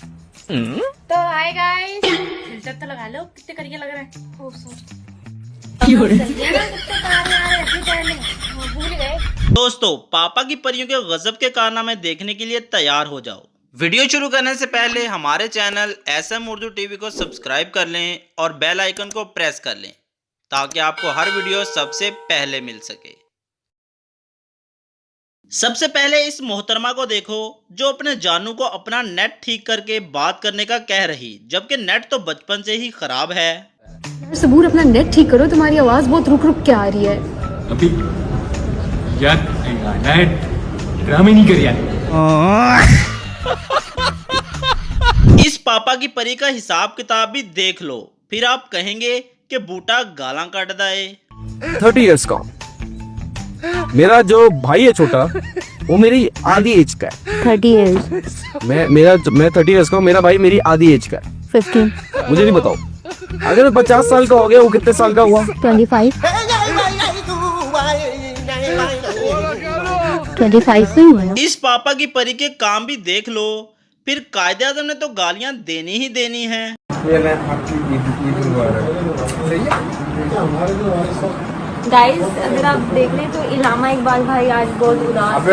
तो hi guys, filter तो लगा लो, कितने करिए लग रहे हैं। भूल गए। दोस्तों, पापा की परियों के गजब के कारनामे देखने के लिए तैयार हो जाओ। वीडियो शुरू करने से पहले हमारे चैनल SM उर्दू टीवी को सब्सक्राइब कर लें और बेल आइकन को प्रेस कर लें ताकि आपको हर वीडियो सबसे पहले मिल सके। सबसे पहले इस मोहतरमा को देखो जो अपने जानू को अपना नेट ठीक करके बात करने का कह रही, जबकि नेट तो बचपन से ही खराब है। सबूर अपना नेट ठीक करो, तुम्हारी आवाज बहुत रुक रुक के आ रही है। अभी यार नेट ड्रामे नहीं कर यार। इस पापा की परी का हिसाब किताब भी देख लो, फिर आप कहेंगे कि बूटा गालां कट दाए। 30 इयर्स का मेरा जो भाई है छोटा, वो मेरी आधी एज का है। 30 इयर्स। मैं 30 इयर्स का हूँ, मेरा भाई मेरी आधी एज का है। 15। मुझे नहीं बताओ, अगर 50 साल का हो गया, वो कितने साल का हुआ? 25। 25 से हुआ। इस पापा की परी के काम भी देख लो, फिर कायदे आजम ने तो गालियां देनी ही देनी है। गाइस, अगर आप देख रहे हैं तो इलामा इकबाल भाई आज बहुत उदास।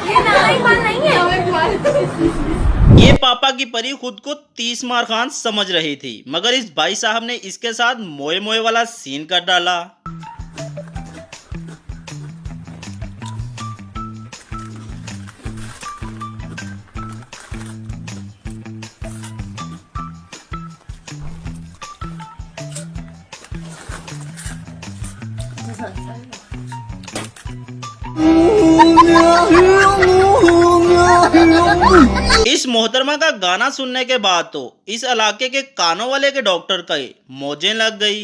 ये नाला इकबाल नहीं है। ये पापा की परी खुद को 30 मार खान समझ रही थी, मगर इस भाई साहब ने इसके साथ मोए मोए वाला सीन कर डाला। इस मोहतरमा का गाना सुनने के बाद तो इस इलाके के कानों वाले के डॉक्टर का मौजें लग गई।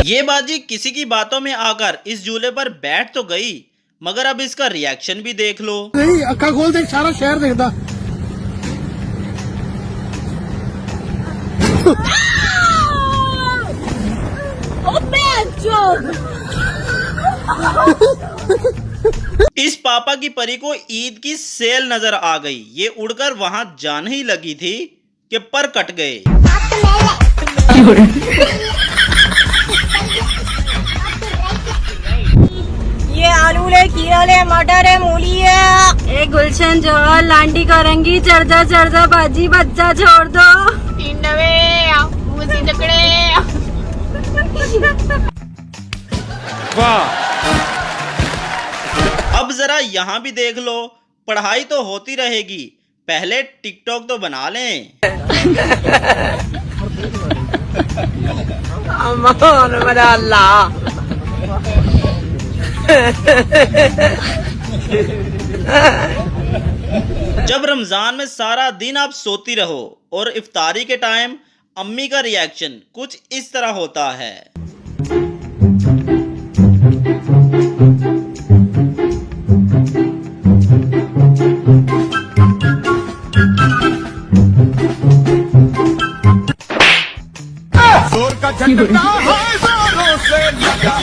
ये बाजी किसी की बातों में आकर इस झूले पर बैठ तो गई, मगर अब इसका रिएक्शन भी देख लो। अक्का खोल देख, सारा शहर देखता। इस पापा की परी को ईद की सेल नजर आ गई। ये उड़कर वहां जाने ही लगी थी कि पर कट गए। ये आलू ले, खीरा ले, मटर है, मूली है। एक गुलशन जो लांडी करेंगी, चढ़दा चढ़दा बाजी बच्चा छोड़ दो। अब जरा यहाँ भी देख लो, पढ़ाई तो होती रहेगी, पहले टिकटॉक तो बना लें। जब रमजान में सारा दिन आप सोती रहो और इफ्तारी के टाइम अम्मी का रिएक्शन कुछ इस तरह होता है। जोर का झटका है, जोरों से लगा।